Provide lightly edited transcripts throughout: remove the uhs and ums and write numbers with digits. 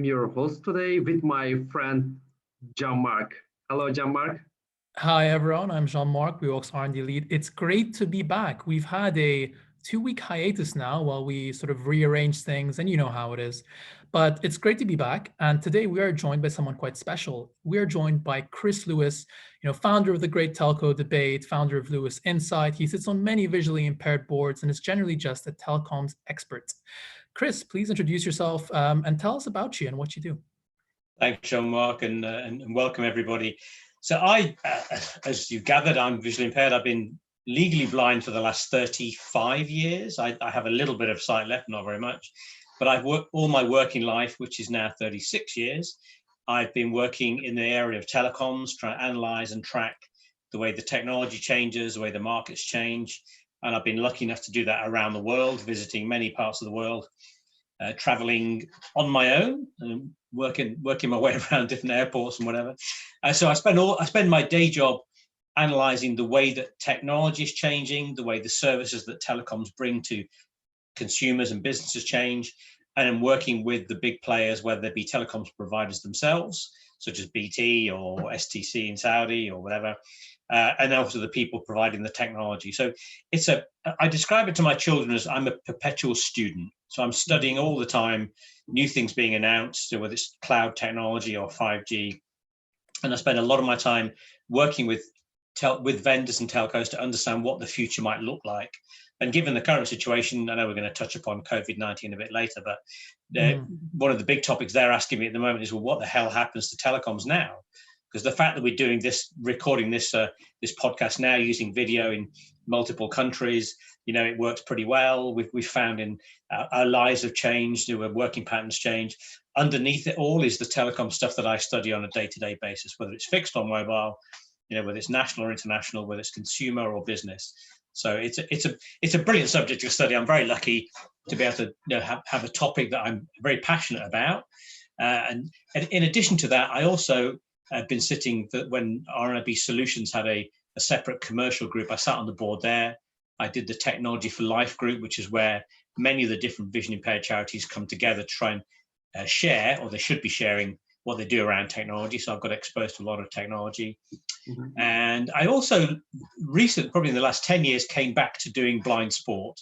your host today with my friend Jean-Marc. Hello, Jean-Marc. Hi everyone, I'm Jean-Marc, WeWorks R&D lead. It's great to be back. We've had a 2-week hiatus now while we sort of rearrange things, and you know how it is. But it's great to be back. And today we are joined by someone quite special. We are joined by Chris Lewis, founder of the Great Telco Debate, founder of Lewis Insight. He sits on many visually impaired boards and is generally just a telecoms expert. Chris, please introduce yourself and tell us about you and what you do. Thanks, Jean-Marc, and welcome everybody. So as you gathered, I'm visually impaired. I've been legally blind for the last 35 years. I have a little bit of sight left, not very much, but I've worked all my working life, which is now 36 years. I've been working in the area of telecoms, trying to analyze and track the way the technology changes, the way the markets change. And I've been lucky enough to do that around the world, visiting many parts of the world, traveling on my own, working my way around different airports and whatever. So I spend my day job analyzing the way that technology is changing, the way the services that telecoms bring to consumers and businesses change, and I'm working with the big players, whether they be telecoms providers themselves, such as BT or STC in Saudi or whatever, and also the people providing the technology. So I describe it to my children as I'm a perpetual student. So I'm studying all the time, new things being announced, whether it's cloud technology or 5G. And I spend a lot of my time working with vendors and telcos to understand what the future might look like. And given the current situation, I know we're going to touch upon COVID-19 a bit later, but one of the big topics they're asking me at the moment is, well, what the hell happens to telecoms now? Because the fact that we're doing this, recording this podcast now using video in multiple countries, it works pretty well. We've found in our lives have changed, our working patterns change. Underneath it all is the telecom stuff that I study on a day-to-day basis, whether it's fixed or mobile, whether it's national or international, whether it's consumer or business. So it's a brilliant subject to study. I'm very lucky to be able to have a topic that I'm very passionate about. And in addition to that, I also have been sitting when RNB Solutions had a separate commercial group. I sat on the board there. I did the Technology for Life group, which is where many of the different vision impaired charities come together to try and share, or they should be sharing, what they do around technology. So I've got exposed to a lot of technology. Mm-hmm. And I also probably in the last 10 years, came back to doing blind sport.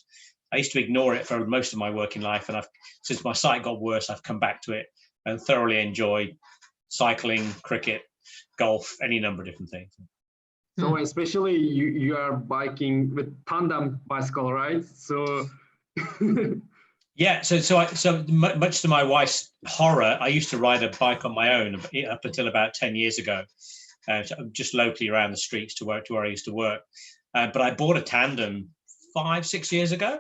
I used to ignore it for most of my working life. And since my sight got worse, I've come back to it and thoroughly enjoy cycling, cricket, golf, any number of different things. So especially you are biking with tandem bicycle, right? So yeah, so much to my wife's horror, I used to ride a bike on my own up until about 10 years ago, just locally around the streets to where I used to work. But I bought a tandem 5-6 years ago,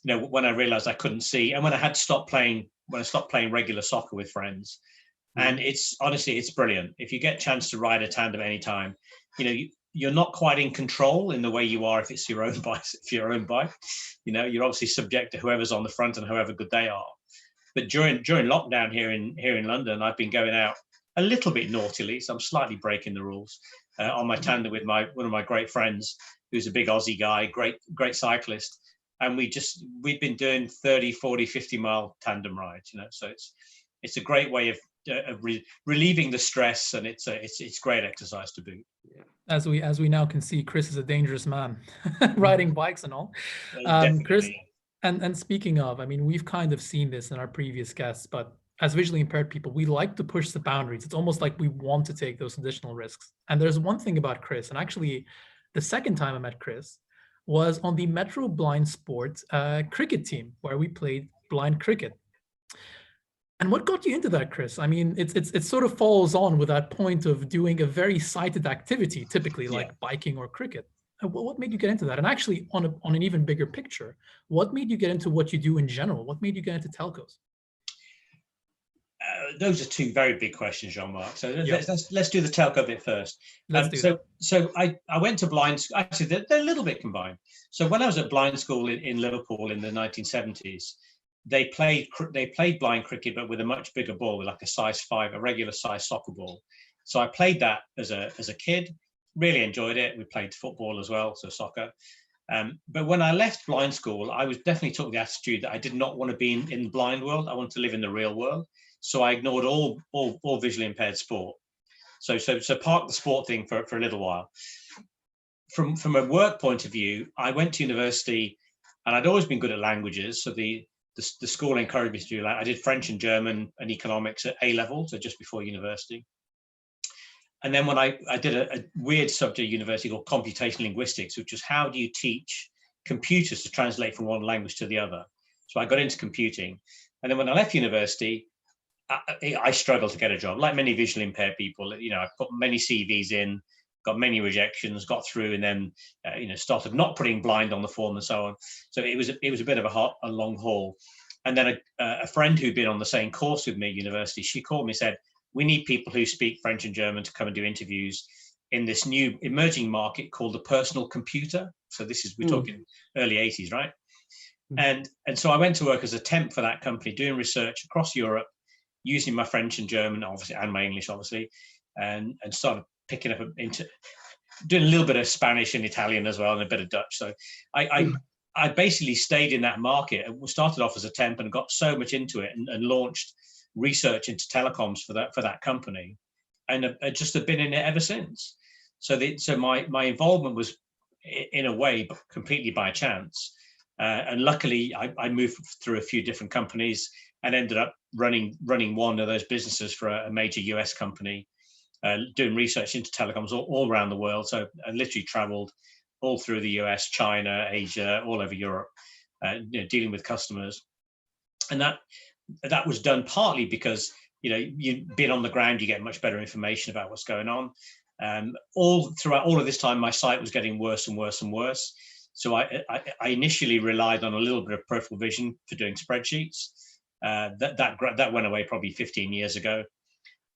when I realized I couldn't see, and when I stopped playing regular soccer with friends. And it's brilliant. If you get a chance to ride a tandem anytime, you're not quite in control in the way you are if it's your own bike. You're obviously subject to whoever's on the front and however good they are. But during lockdown here in London, I've been going out a little bit naughtily, so I'm slightly breaking the rules on my tandem with one of my great friends, who's a big Aussie guy, great cyclist, and we've been doing 30, 40, 50 mile tandem rides. So it's a great way of relieving the stress, and it's great exercise to boot. Yeah. As we now can see, Chris is a dangerous man, riding bikes and all. Chris, and speaking of, we've kind of seen this in our previous guests, but as visually impaired people, we like to push the boundaries. It's almost like we want to take those additional risks. And there's one thing about Chris, and actually the second time I met Chris was on the Metro Blind Sports cricket team, where we played blind cricket. And what got you into that, Chris? It sort of follows on with that point of doing a very sighted activity, typically like biking or cricket. What made you get into that? And actually, on an even bigger picture, what made you get into what you do in general? What made you get into telcos? Those are two very big questions, Jean-Marc. So let's do the telco bit first. So I went to blind. Actually, they're a little bit combined. So when I was at blind school in Liverpool in the 1970s. They played blind cricket, but with a much bigger ball, with like a size 5, a regular size soccer ball. So I played that as a kid, really enjoyed it. We played football as well, so soccer. But when I left blind school, I was definitely took the attitude that I did not want to be in the blind world. I wanted to live in the real world. So I ignored all visually impaired sport. So park the sport thing for a little while. From a work point of view, I went to university, and I'd always been good at languages. So the school encouraged me to do that. I did French and German and economics at A level, so just before university. And then when I did a weird subject at university called computational linguistics, which is how do you teach computers to translate from one language to the other. So I got into computing. And then when I left university, I struggled to get a job. Like many visually impaired people, I put many CVs in, got many rejections, got through, and then started not putting blind on the form and so on. So it was a bit of a long haul. And then a friend who'd been on the same course with me at university, she called me and said, we need people who speak French and German to come and do interviews in this new emerging market called the personal computer. So we're talking early 80s, right? And so I went to work as a temp for that company, doing research across Europe, using my French and German, obviously, and my English, obviously, and started picking up doing a little bit of Spanish and Italian as well, and a bit of Dutch. So I basically stayed in that market and started off as a temp and got so much into it and launched research into telecoms for that company, and I just have been in it ever since. So my involvement was in a way but completely by chance, and luckily I moved through a few different companies and ended up running one of those businesses for a major US company, doing research into telecoms all around the world. So I literally traveled all through the US, China, Asia, all over Europe, dealing with customers. And that was done partly because you've been on the ground, you get much better information about what's going on. Throughout all of this time, my sight was getting worse and worse and worse. So I initially relied on a little bit of peripheral vision for doing spreadsheets. That went away probably 15 years ago,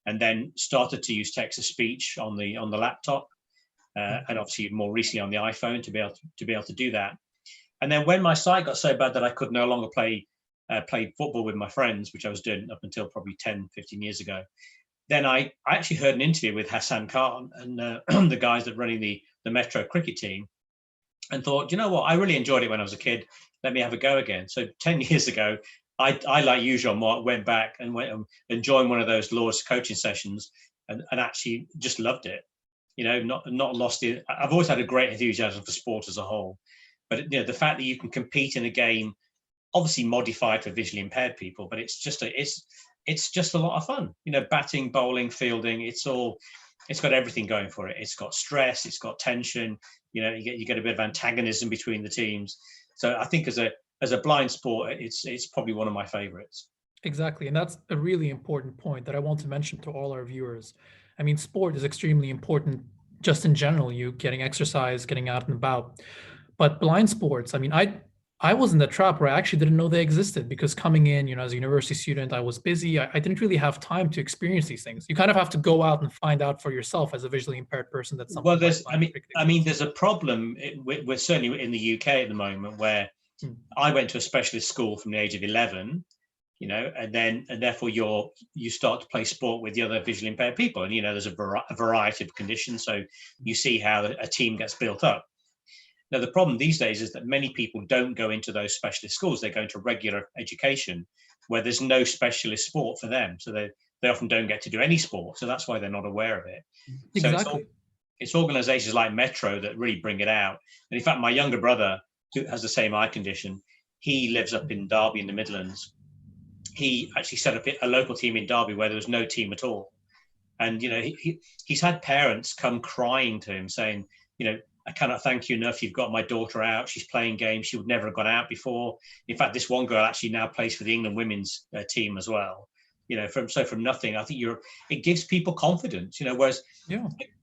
and then started to use text to speech on the laptop, and obviously more recently on the iPhone to be able to do that. And then when my sight got so bad that I could no longer play football with my friends, which I was doing up until probably 10, 15 years ago, then I actually heard an interview with Hassan Khan and the guys that are running the Metro cricket team, and thought, you know what, I really enjoyed it when I was a kid. Let me have a go again. So 10 years ago, I like usual, Mark, went back and joined one of those Lord's coaching sessions and actually just loved it. Not lost it. I've always had a great enthusiasm for sport as a whole, but the fact that you can compete in a game, obviously modified for visually impaired people, but it's just a lot of fun. Batting, bowling, fielding, it's got everything going for it. It's got stress, it's got tension. You get a bit of antagonism between the teams. So I think as a blind sport, it's probably one of my favorites. Exactly. And that's a really important point that I want to mention to all our viewers. I mean, sport is extremely important just in general, you getting exercise, getting out and about. But blind sports, I mean, I was in the trap where I actually didn't know they existed, because coming in, as a university student, I was busy. I didn't really have time to experience these things. You kind of have to go out and find out for yourself as a visually impaired person. That's something. Well, there's a problem. We're certainly in the UK at the moment where I went to a specialist school from the age of 11, and therefore you start to play sport with the other visually impaired people, and there's a variety of conditions. So you see how a team gets built up. Now, the problem these days is that many people don't go into those specialist schools. They go into regular education where there's no specialist sport for them. So they often don't get to do any sport. So that's why they're not aware of it. Exactly. So it's organizations like Metro that really bring it out. And in fact, my younger brother, who has the same eye condition, he lives up in Derby in the Midlands. He actually set up a local team in Derby where there was no team at all. And, he's had parents come crying to him saying, I cannot thank you enough. You've got my daughter out. She's playing games. She would never have gone out before. In fact, this one girl actually now plays for the England women's team as well. From nothing, I think it gives people confidence. Whereas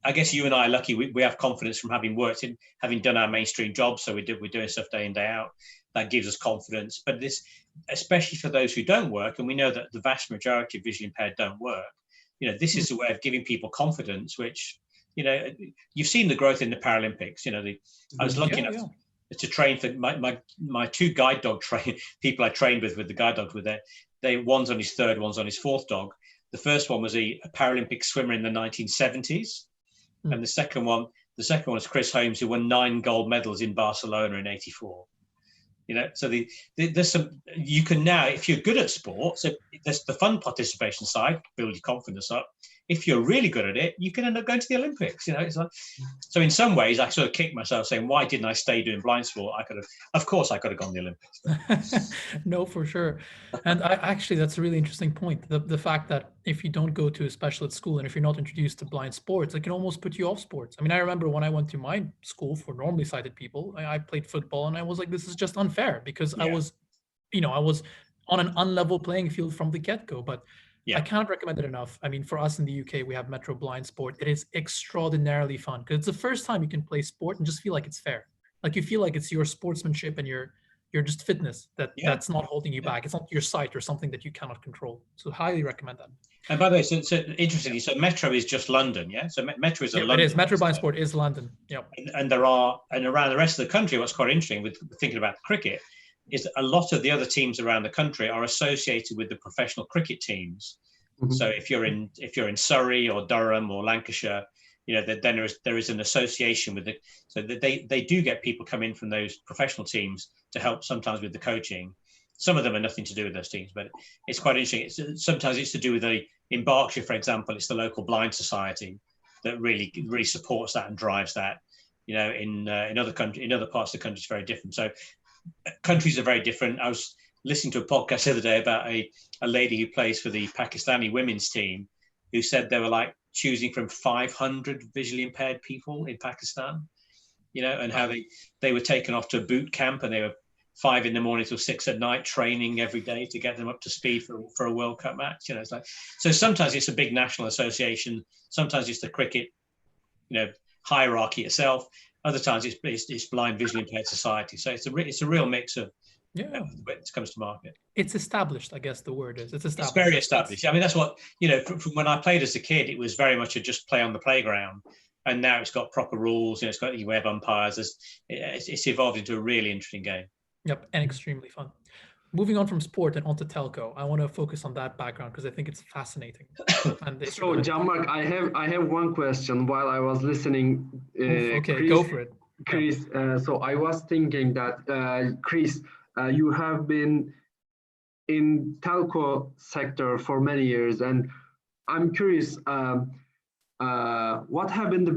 I guess you and I are lucky. We have confidence from having done our mainstream jobs. So we're doing stuff day in, day out. That gives us confidence. But this, especially for those who don't work, and we know that the vast majority of visually impaired don't work. This is a way of giving people confidence, which. You've seen the growth in the Paralympics. I was lucky enough to train for my two guide dog people I trained with the guide dogs. One's on his third, one's on his fourth dog. The first one was a Paralympic swimmer in the 1970s, and the second one is Chris Holmes, who won 9 gold medals in Barcelona in '84. So there's some, you can now, if you're good at sport, so there's the fun participation side, build your confidence up. If you're really good at it, you can end up going to the Olympics. It's like, so in some ways, I sort of kicked myself saying, why didn't I stay doing blind sport? Of course, I could have gone to the Olympics. No, for sure. And that's a really interesting point. The fact that if you don't go to a specialist school and if you're not introduced to blind sports, it can almost put you off sports. I mean, I remember when I went to my school for normally sighted people, I played football and I was like, this is just unfair because I was on an unlevel playing field from the get-go. But I can't recommend it enough. I mean, for us in the UK, we have Metro Blind Sport. It is extraordinarily fun because it's the first time you can play sport and just feel like it's fair. Like you feel like it's your sportsmanship and your just fitness that's not holding you back. It's not your sight or something that you cannot control. So highly recommend that. And by the way, so interestingly, so Metro is just London, yeah? So Metro is a London. It is. Metro Blind Sport is London. Yep. And around the rest of the country, what's quite interesting with thinking about cricket is a lot of the other teams around the country are associated with the professional cricket teams. Mm-hmm. So if you're in Surrey or Durham or Lancashire, then there is an association with it. So that they do get people come in from those professional teams to help sometimes with the coaching. Some of them are nothing to do with those teams, but it's quite interesting. Sometimes it's to do with in Berkshire, for example, it's the local blind society that really supports that and drives that. In other countries, in other parts of the country, it's very different. So countries are very different. I was listening to a podcast the other day about a lady who plays for the Pakistani women's team, who said they were like choosing from 500 visually impaired people in Pakistan, and how they were taken off to a boot camp and they were 5 a.m. till 6 p.m. training every day to get them up to speed for a World Cup match. It's like, so sometimes it's a big national association, sometimes it's the cricket, hierarchy itself. Other times it's blind visually impaired society. So it's a real mix of when it comes to market. It's established, I guess the word is. It's established. It's very established. I mean, that's what, from when I played as a kid, it was very much a just play on the playground. And now it's got proper rules, it's got web umpires. It's evolved into a really interesting game. Yep, and extremely fun. Moving on from sport and onto telco, I want to focus on that background because I think it's fascinating. So, Jean-Marc, I have one question while I was listening. Okay, go for it. Chris, so I was thinking that, Chris, you have been in telco sector for many years, and I'm curious, what have been the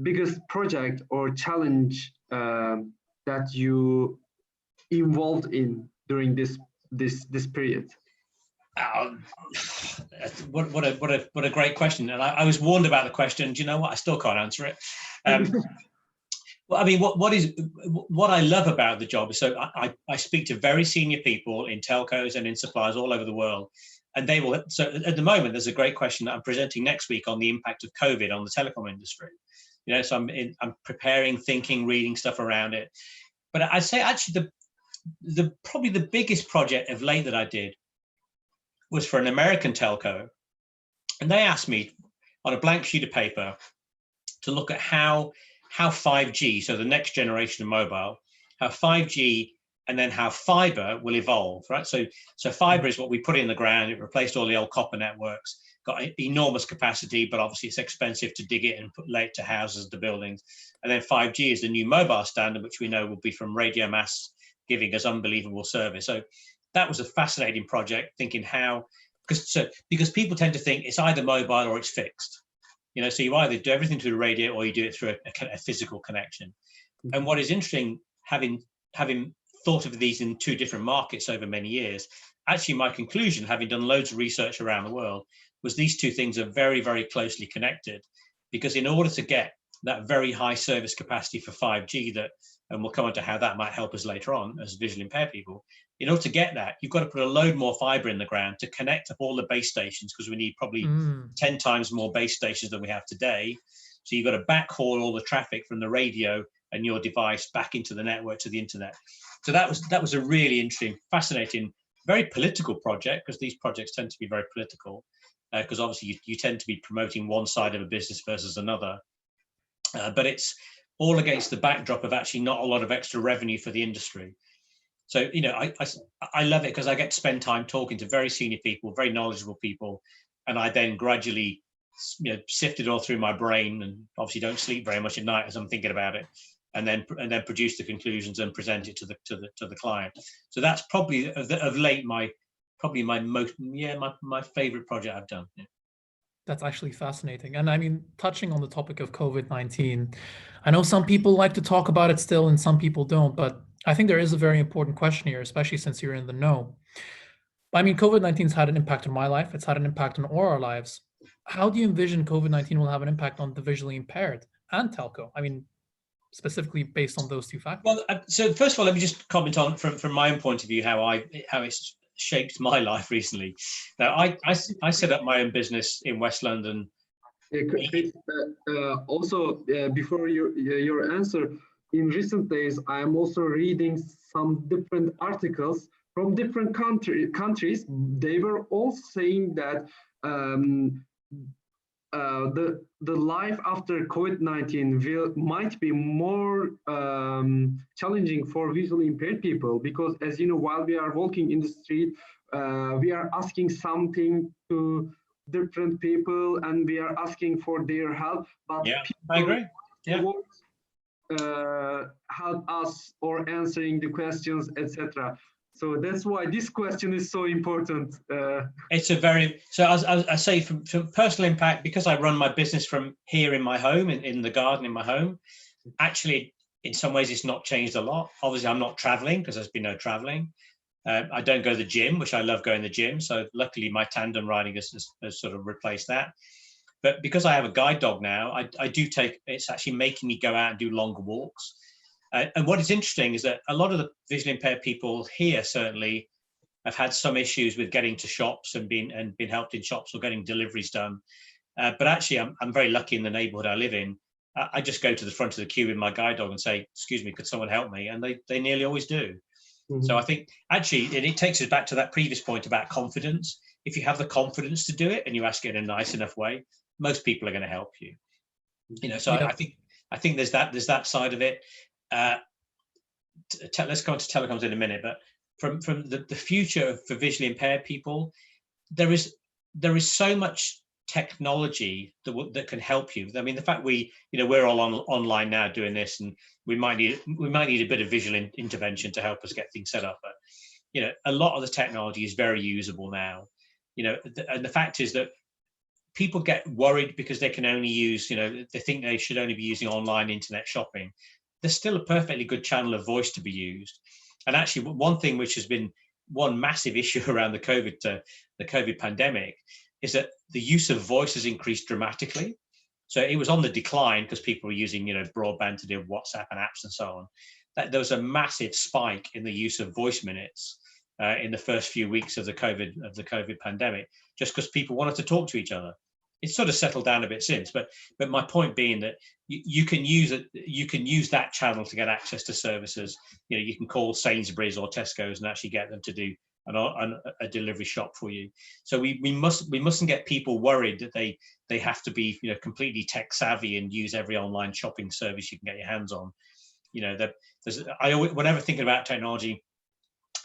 biggest project or challenge that you involved in during this period? What a great question, and I was warned about the question. Do you know what? I still can't answer it. Well, I mean, what I love about the job is, so I speak to very senior people in telcos and in suppliers all over the world, and they will. So at the moment, there's a great question that I'm presenting next week on the impact of COVID on the telecom industry. So I'm preparing, thinking, reading stuff around it. But I'd say actually probably the biggest project of late that I did was for an American telco, and they asked me on a blank sheet of paper to look at how 5G, so the next generation of mobile, how 5G and then how fiber will evolve, right? So fiber is what we put in the ground. It replaced all the old copper networks, got enormous capacity, but obviously it's expensive to dig it and lay it to houses, to buildings. And then 5G is the new mobile standard, which we know will be from radio mass, giving us unbelievable service. So that was a fascinating project, thinking how, because people tend to think it's either mobile or it's fixed. So you either do everything through the radio or you do it through a physical connection. And what is interesting, having thought of these in two different markets over many years, actually my conclusion, having done loads of research around the world, was these two things are very, very closely connected. Because in order to get that very high service capacity for 5G, and we'll come on to how that might help us later on as visually impaired people, in order to get that, you've got to put a load more fiber in the ground to connect up all the base stations, because we need probably 10 times more base stations than we have today. So you've got to backhaul all the traffic from the radio and your device back into the network to the internet. So that was a really interesting, fascinating, very political project, because these projects tend to be very political, because obviously you tend to be promoting one side of a business versus another. But it's all against the backdrop of actually not a lot of extra revenue for the industry. So, I love it because I get to spend time talking to very senior people, very knowledgeable people, and I then gradually, sift it all through my brain, and obviously don't sleep very much at night as I'm thinking about it. and then produce the conclusions and present it to the client. So that's probably of late my favorite project I've done. Yeah. That's actually fascinating. And I mean, touching on the topic of COVID-19, I know some people like to talk about it still and some people don't, but I think there is a very important question here, especially since you're in the know. I mean, COVID-19 has had an impact on my life. It's had an impact on all our lives. How do you envision COVID-19 will have an impact on the visually impaired and telco? I mean, specifically based on those two factors. Well, so first of all, let me just comment on from my own point of view how it's shaped my life recently. Now, I set up my own business in West London. Chris, also, before your answer, in recent days, I am also reading some different articles from different countries. They were all saying that the life after COVID-19 might be more challenging for visually impaired people, because, as you know, while we are walking in the street, we are asking something to different people and we are asking for their help. But yeah, I agree. Yeah. Help us or answering the questions, etc. So that's why this question is so important. It's a very, so as I say, from personal impact, because I run my business from here in my home, in the garden in my home, actually, in some ways, it's not changed a lot. Obviously, I'm not traveling because there's been no traveling. I don't go to the gym, which I love going to the gym. So luckily, my tandem riding has sort of replaced that. But because I have a guide dog now, I do it's actually making me go out and do longer walks. And what is interesting is that a lot of the visually impaired people here certainly have had some issues with getting to shops and been helped in shops or getting deliveries done. But actually, I'm very lucky in the neighborhood I live in. I just go to the front of the queue with my guide dog and say, "Excuse me, could someone help me?" And they nearly always do. Mm-hmm. So I think actually, and it takes us back to that previous point about confidence. If you have the confidence to do it and you ask it in a nice enough way, most people are going to help you. So yeah. I think there's that side of it. Let's go on to telecoms in a minute, but from the future for visually impaired people, there is so much technology that can help you. I mean, the fact we're all online now doing this, and we might need a bit of visual intervention to help us get things set up. But a lot of the technology is very usable now. And the fact is that people get worried because they can only use, they think they should only be using online internet shopping. There's still a perfectly good channel of voice to be used. And actually, one thing which has been one massive issue around the COVID pandemic is that the use of voice has increased dramatically. So it was on the decline because people were using, broadband to do WhatsApp and apps and so on. That there was a massive spike in the use of voice minutes in the first few weeks of the COVID pandemic, just because people wanted to talk to each other. It's sort of settled down a bit since, but my point being that you can use that channel to get access to services. You can call Sainsbury's or Tesco's and actually get them to do a delivery shop for you. So we mustn't get people worried that they have to be completely tech savvy and use every online shopping service you can get your hands on. Whenever thinking about technology,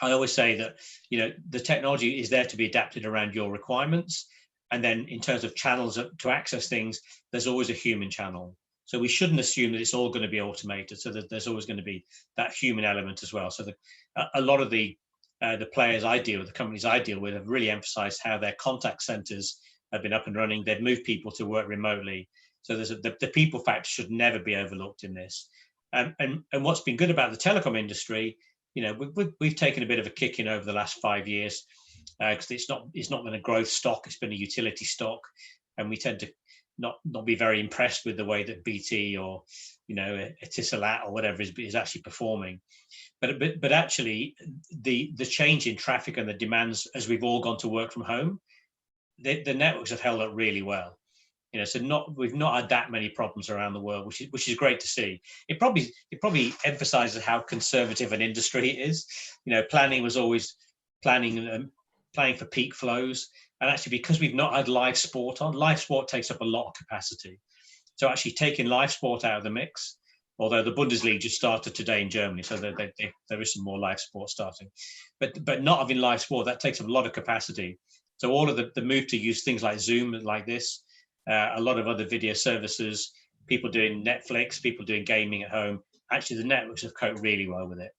I always say that the technology is there to be adapted around your requirements. And then in terms of channels to access things, there's always a human channel. So we shouldn't assume that it's all going to be automated. So that there's always going to be that human element as well. So a lot of the players I deal with, the companies I deal with, have really emphasized how their contact centers have been up and running. They've moved people to work remotely. So the people factor should never be overlooked in this. And what's been good about the telecom industry, we've taken a bit of a kick in over the last 5 years. Because it's not been a growth stock, it's been a utility stock, and we tend to not be very impressed with the way that BT or Etisalat or whatever is actually performing. But actually the change in traffic and the demands as we've all gone to work from home, the networks have held up really well. So we've not had that many problems around the world, which is great to see. It probably emphasizes how conservative an industry it is. Planning was always planning for peak flows, and actually because we've not had live sport takes up a lot of capacity. So actually taking live sport out of the mix, although the Bundesliga just started today in Germany, so there is some more live sport starting, but not having live sport, that takes up a lot of capacity. So all of the move to use things like Zoom like this, a lot of other video services, people doing Netflix, people doing gaming at home, actually the networks have coped really well with it.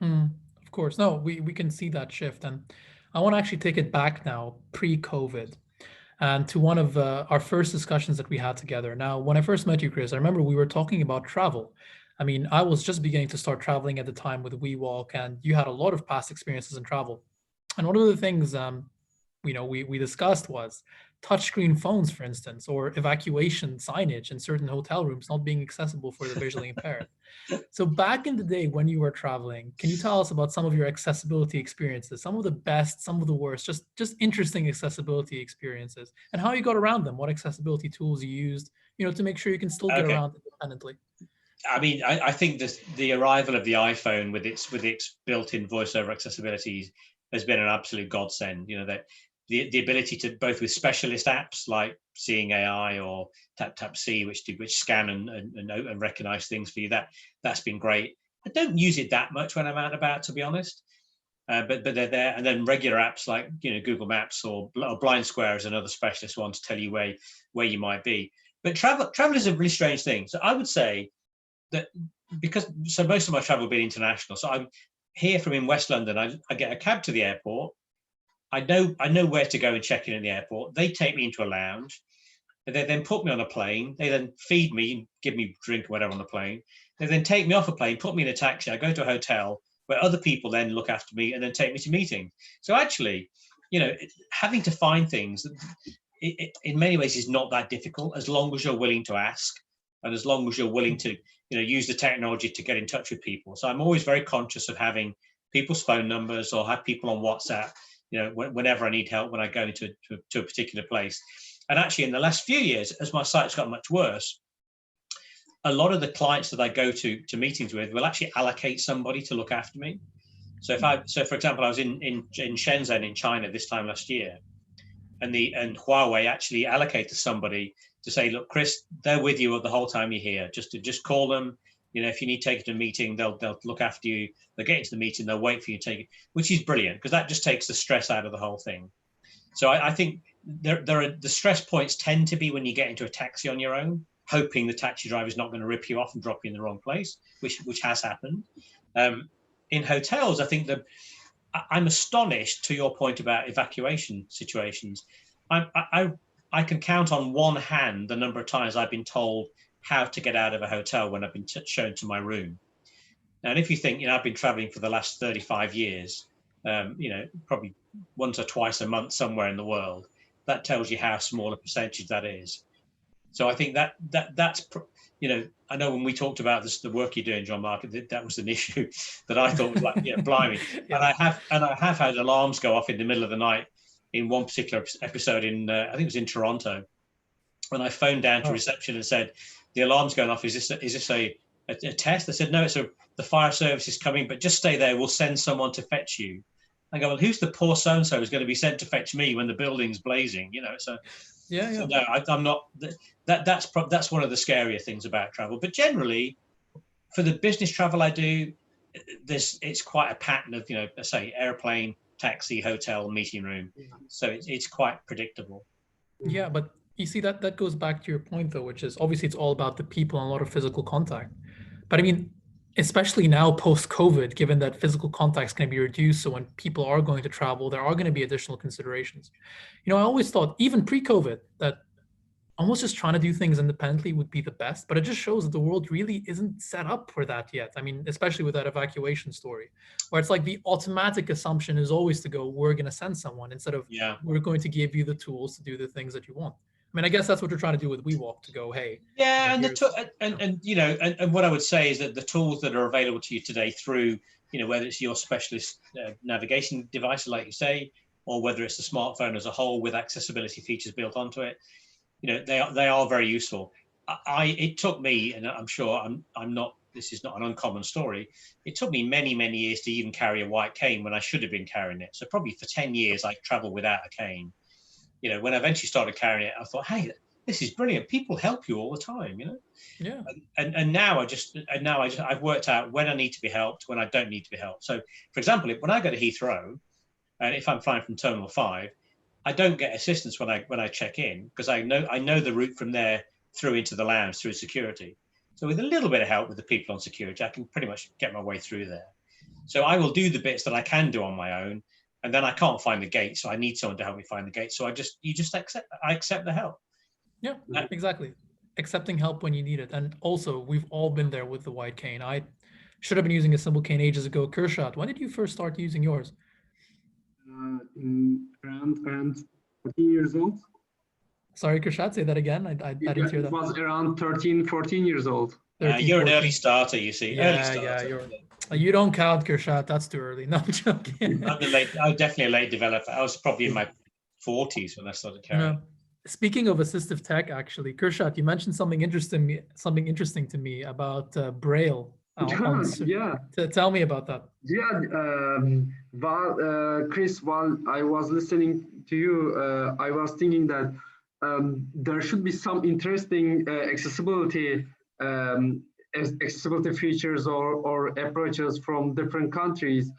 Of course. No, we can see that shift. And I want to actually take it back now, pre-COVID, and to one of our first discussions that we had together. Now, when I first met you, Chris, I remember we were talking about travel. I mean, I was just beginning to start traveling at the time with WeWalk, and you had a lot of past experiences in travel. And one of the things we discussed was touchscreen phones, for instance, or evacuation signage in certain hotel rooms not being accessible for the visually impaired. So back in the day when you were traveling, can you tell us about some of your accessibility experiences, some of the best, some of the worst, just interesting accessibility experiences, and how you got around them, what accessibility tools you used, to make sure you can still get around independently? I mean, I think the arrival of the iPhone with its built-in voice-over accessibility has been an absolute godsend. That the ability to, both with specialist apps like Seeing AI or TapTapSee, which scan and recognize things for you, that's been great. I don't use it that much when I'm out and about, to be honest, but they're there. And then regular apps like Google Maps or Blind Square is another specialist one to tell you where you might be. But travel is a really strange thing. So I would say that most of my travel has been international. So I'm here from in West London. I get a cab to the airport. I know where to go and check in at the airport. They take me into a lounge. They then put me on a plane. They then feed me and give me a drink or whatever on the plane. They then take me off a plane, put me in a taxi. I go to a hotel where other people then look after me and then take me to meetings. So actually, having to find things, in many ways is not that difficult as long as you're willing to ask and as long as you're willing to use the technology to get in touch with people. So I'm always very conscious of having people's phone numbers or have people on WhatsApp, whenever I need help when I go into to a particular place. And actually, in the last few years, as my site's got much worse, a lot of the clients that I go to meetings with will actually allocate somebody to look after me. So for example, I was in Shenzhen in China this time last year, and Huawei actually allocated somebody to say, look, Chris, they're with you the whole time you're here. Just call them. If you need to take it to a meeting, they'll look after you. They'll get into the meeting. They'll wait for you to take it, which is brilliant because that just takes the stress out of the whole thing. So I think there are the stress points tend to be when you get into a taxi on your own, hoping the taxi driver is not going to rip you off and drop you in the wrong place, which has happened. In hotels, I think that I'm astonished, to your point about evacuation situations. I can count on one hand the number of times I've been told how to get out of a hotel when I've been shown to my room. Now, and if you think, I've been traveling for the last 35 years, probably once or twice a month somewhere in the world, that tells you how small a percentage that is. So I think that's, I know when we talked about this, the work you're doing, John Mark, that was an issue that I thought was like, blimey. Yeah. And I have had alarms go off in the middle of the night in one particular episode I think it was in Toronto. When I phoned down to reception and said, the alarm's going off, is this a test? They said, no, the fire service is coming, but just stay there. We'll send someone to fetch you. I go, well, who's the poor so-and-so who's going to be sent to fetch me when the building's blazing? So no, I'm not. That's one of the scarier things about travel. But generally, for the business travel I do, it's quite a pattern of let's say airplane, taxi, hotel, meeting room. So it's quite predictable. Yeah, but you see that goes back to your point though, which is obviously it's all about the people and a lot of physical contact. But I mean, especially now post-COVID, given that physical contact is going to be reduced, so when people are going to travel, there are going to be additional considerations. I always thought, even pre-COVID, that almost just trying to do things independently would be the best, but it just shows that the world really isn't set up for that yet. I mean, especially with that evacuation story, where it's like the automatic assumption is always to go, we're going to send someone instead of we're going to give you the tools to do the things that you want. I mean, I guess that's what you're trying to do with WeWalk, to go, hey. Yeah, and what I would say is that the tools that are available to you today through, whether it's your specialist navigation device, like you say, or whether it's the smartphone as a whole with accessibility features built onto it, they are very useful. It took me, and I'm sure I'm not. This is not an uncommon story. It took me many years to even carry a white cane when I should have been carrying it. So probably for 10 years I traveled without a cane. When I eventually started carrying it, I thought, hey, this is brilliant. People help you all the time, Yeah. And now I've worked out when I need to be helped, when I don't need to be helped. So, for example, when I go to Heathrow, and if I'm flying from Terminal 5, I don't get assistance when I check in because I know the route from there through into the lounge through security. So with a little bit of help with the people on security, I can pretty much get my way through there. So I will do the bits that I can do on my own, and then I can't find the gate, so I need someone to help me find the gate. So I accept the help. Yeah, exactly. Accepting help when you need it. And also, we've all been there with the white cane. I should have been using a simple cane ages ago. Kürşad, when did you first start using yours? Around 14 years old. Sorry, Kürşad, say that again. I didn't hear that. It was around 13, 14 years old. 13, you're 14. an early starter, you see. Yeah, early starter. You don't count, Kürşad. That's too early. No, I'm joking. I was definitely a late developer. I was probably in my 40s when I started carrying. No. Speaking of assistive tech, actually, Kürşad, you mentioned something interesting to me about Braille. Yeah. Tell me about that. Yeah, Chris, while I was listening to you, I was thinking that there should be some interesting accessibility features or approaches from different countries.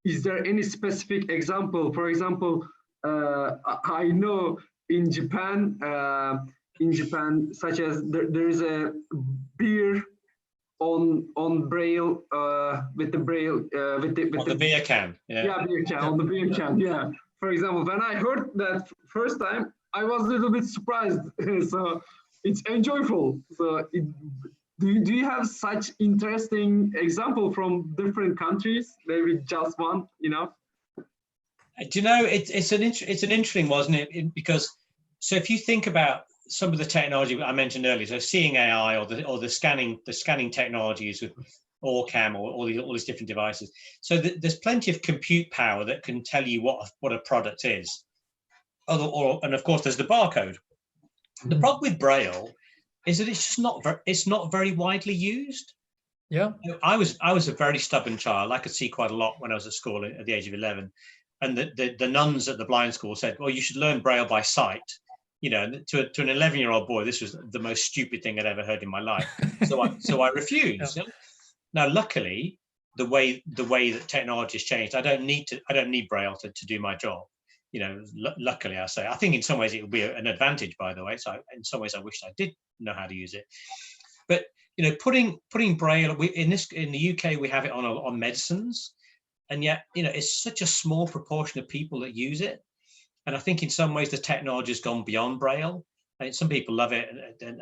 Is there any specific example? For example, I know in Japan, such as there is a beer on Braille with the Braille with the beer can. Yeah, beer can on the beer can. Yeah. For example, when I heard that first time, I was a little bit surprised. So it's enjoyable. So do you have such interesting example from different countries? Maybe just one, Do you know, it's an interesting, wasn't it? Because so if you think about some of the technology I mentioned earlier, so seeing AI or the scanning technologies with OrCam or all these different devices. So there's plenty of compute power that can tell you what a product is. And of course, there's the barcode. The problem with Braille is that it's just not very widely used. Yeah, I was a very stubborn child. I could see quite a lot when I was at school at the age of 11, and the nuns at the blind school said, "Well, you should learn Braille by sight." To an 11-year-old boy, this was the most stupid thing I'd ever heard in my life. So I refused. Yeah. Now, luckily, the way that technology has changed, I don't need Braille to do my job. Luckily, I say. I think in some ways it will be an advantage, by the way. So in some ways, I wish I did know how to use it. But putting Braille in the UK, we have it on medicines, and yet it's such a small proportion of people that use it. And I think in some ways the technology has gone beyond Braille. And some people love it, and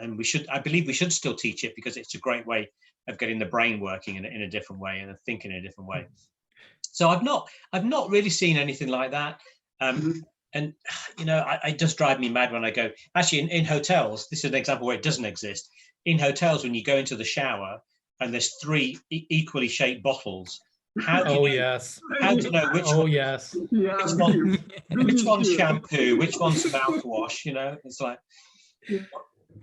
I believe we should still teach it because it's a great way of getting the brain working in a different way and thinking in a different way. So I've not really seen anything like that. And it just drives me mad when I go. Actually, in hotels, this is an example where it doesn't exist. In hotels, when you go into the shower and there's 3 equally shaped bottles. How do you know which one? Yes. Which one's shampoo? Which one's mouthwash? It's like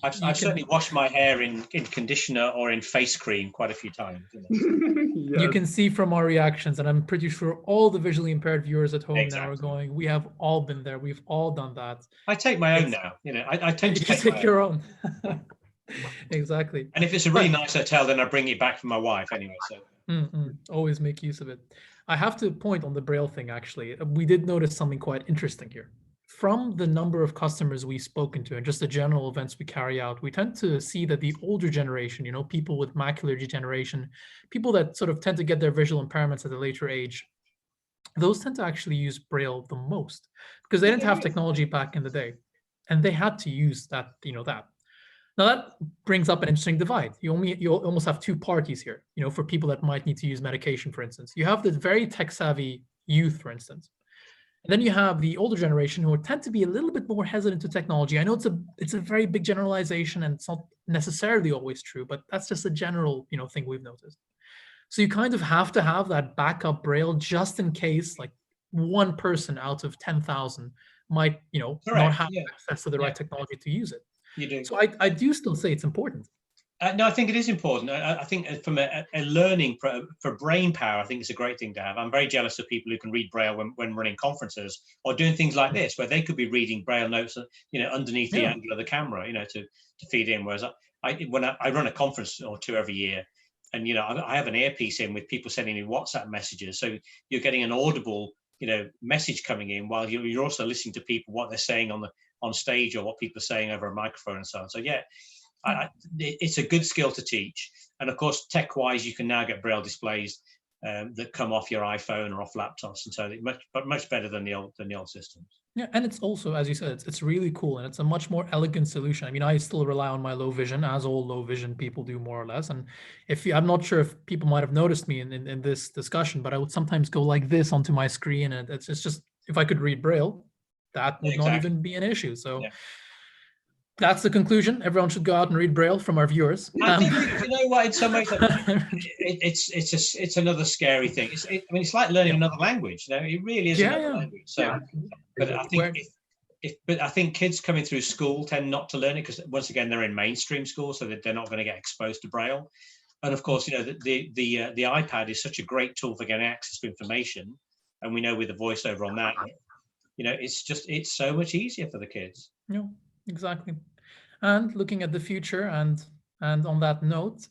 I've certainly washed my hair in conditioner or in face cream quite a few times. You can see from our reactions, and I'm pretty sure all the visually impaired viewers at home now are going, we have all been there. We've all done that. I take my own now. I tend to take your own. Exactly. And if it's a really nice hotel, then I bring it back for my wife anyway. So. Always make use of it. I have to point on the Braille thing, actually. We did notice something quite interesting here. From the number of customers we've spoken to and just the general events we carry out, we tend to see that the older generation, people with macular degeneration, people that sort of tend to get their visual impairments at a later age, those tend to actually use Braille the most because they didn't have technology back in the day. And they had to use that. Now that brings up an interesting divide. You almost have 2 parties here, for people that might need to use medication, for instance. You have the very tech-savvy youth, for instance. And then you have the older generation who tend to be a little bit more hesitant to technology. I know it's a very big generalization and it's not necessarily always true, but that's just a general, thing we've noticed. So you kind of have to have that backup Braille just in case like one person out of 10,000 might, not have access to the right technology to use it. You do. So I do still say it's important. No, I think it is important. I think from a learning for brain power, I think it's a great thing to have. I'm very jealous of people who can read Braille when running conferences or doing things like this, where they could be reading Braille notes, underneath the angle of the camera, to feed in. Whereas when I run a conference or 2 every year, and I have an earpiece in with people sending me WhatsApp messages, so you're getting an audible message coming in while you're also listening to people what they're saying on stage or what people are saying over a microphone and so on. So It's a good skill to teach. And of course, tech-wise, you can now get Braille displays that come off your iPhone or off laptops, and so much better than the old systems. Yeah, and it's also, as you said, it's really cool, and it's a much more elegant solution. I mean, I still rely on my low vision, as all low vision people do, more or less. And I'm not sure if people might have noticed me in this discussion, but I would sometimes go like this onto my screen, and it's just, if I could read Braille, that would not even be an issue. So. Yeah. That's the conclusion. Everyone should go out and read Braille from our viewers. I think, you know what? In some ways, it's another scary thing. It's like learning another language. You know, it really is another language. So, but I think I think kids coming through school tend not to learn it because, once again, they're in mainstream school, so that they're not going to get exposed to Braille. And of course, you know, the iPad is such a great tool for getting access to information, and we know with the voiceover on that, you know, it's so much easier for the kids. Yeah, exactly. And looking at the future, and on that note,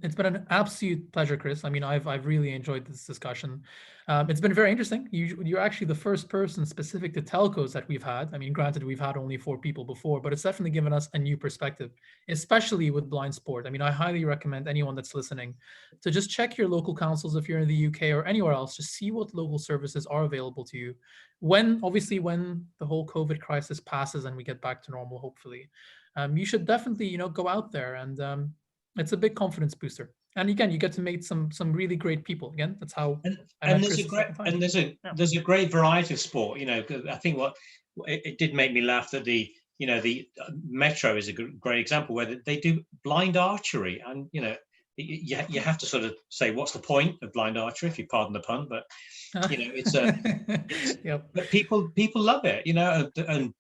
it's been an absolute pleasure, Chris. I mean, I've really enjoyed this discussion. It's been very interesting. You're actually the first person specific to telcos that we've had. I mean, granted, we've had only 4 people before, but it's definitely given us a new perspective, especially with blind sport. I mean, I highly recommend anyone that's listening to just check your local councils if you're in the UK or anywhere else, just see what local services are available to you. Obviously, when the whole COVID crisis passes and we get back to normal, hopefully. You should definitely, go out there, and it's a big confidence booster. And again, you get to meet some really great people. Again, that's how. There's a great variety of sport. You know, I think it did make me laugh that the Metro is a great example where they do blind archery, and you have to sort of say, what's the point of blind archery, if you pardon the pun, but it's yep. But people love it, and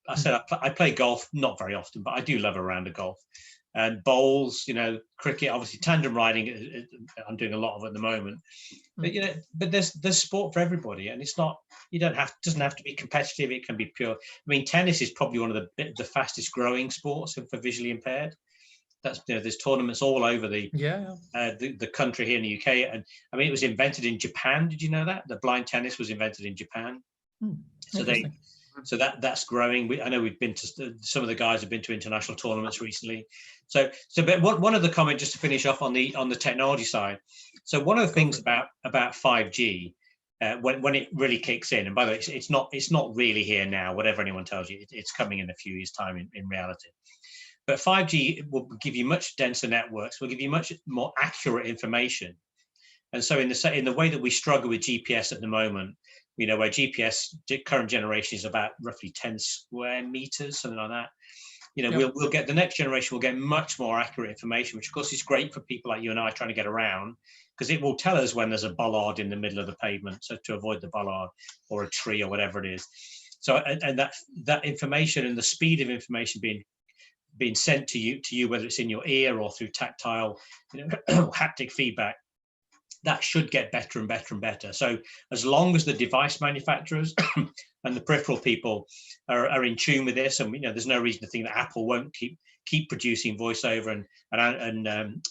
I said I play golf, not very often, but I do love a round of golf. And bowls, cricket, obviously tandem riding, I'm doing a lot of at the moment. But there's sport for everybody, and it's not, doesn't have to be competitive. It can be pure. I mean, tennis is probably one of the fastest growing sports for visually impaired. That's, there's tournaments all over the country here in the UK. And I mean, it was invented in Japan. Did you know that? The blind tennis was invented in Japan. So that's growing. I know we've been to, some of the guys have been to international tournaments recently. But one of the comments, just to finish off on the technology side. So one of the things about 5G, when it really kicks in, and by the way, it's not really here now, whatever anyone tells you, it's coming in a few years' time in reality. But 5G will give you much denser networks, will give you much more accurate information. And so in the way that we struggle with GPS at the moment, where GPS current generation is about roughly 10 square meters, something like that. We'll get, the next generation will get much more accurate information, which of course is great for people like you and I trying to get around, because it will tell us when there's a bollard in the middle of the pavement, so to avoid the bollard, or a tree or whatever it is. So, and that information and the speed of information being sent to you, whether it's in your ear or through tactile, haptic feedback, that should get better and better and better. So as long as the device manufacturers and the peripheral people are in tune with this, and there's no reason to think that Apple won't keep producing voiceover, and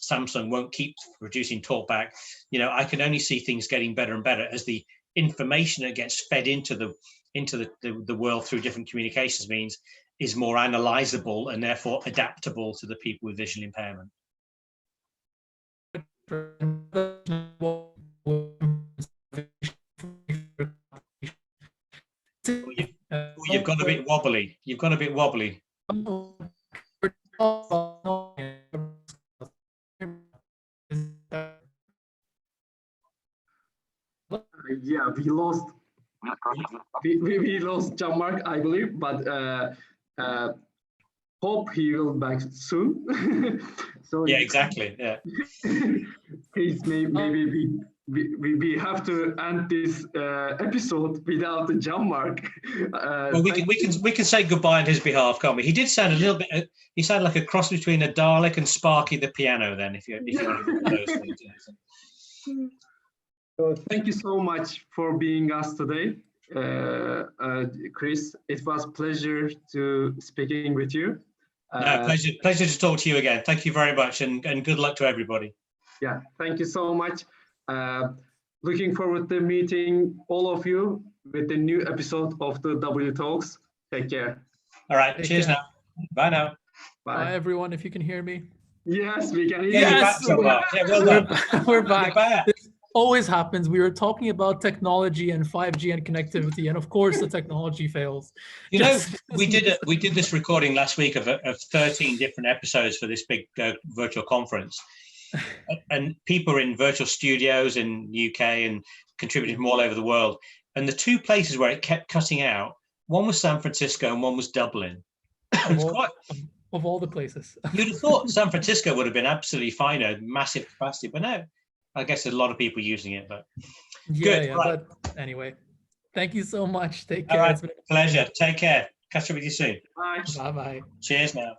Samsung won't keep producing talkback. I can only see things getting better and better as the information that gets fed into the world through different communications means is more analyzable and therefore adaptable to the people with visual impairment. You've gone a bit wobbly. Yeah, we lost Jean-Marc, I believe, but hope he will be back soon. So yeah, exactly. Yeah. Please, maybe we have to end this episode without Jean-Marc. Well, we can say goodbye on his behalf, can't we? He did sound a little bit. He sounded like a cross between a Dalek and Sparky the piano. Then, if you want to do those things. So thank you so much for being us today, Chris. It was a pleasure to speaking with you. Pleasure to talk to you again. Thank you very much, and good luck to everybody. Yeah, thank you so much. Looking forward to meeting all of you with the new episode of the WTALKS. Take care. All right. Cheers now. Bye now. Bye. Bye, everyone, if you can hear me. Yes, we can hear you. Yes, you're back, yeah, well done. We're back. Back. This always happens. We were talking about technology and 5G and connectivity, and of course the technology fails. You know, we did this recording last week of 13 different episodes for this big virtual conference, and people are in virtual studios in the UK and contributed from all over the world. And the two places where it kept cutting out, one was San Francisco and one was Dublin. Of all the places. You'd have thought San Francisco would have been absolutely fine, a massive capacity, but no, I guess there's a lot of people using it. But good, right. But anyway, thank you so much. Take care. All right. It's been Pleasure. Take care. Catch up with you soon. Bye. Bye-bye. Cheers now.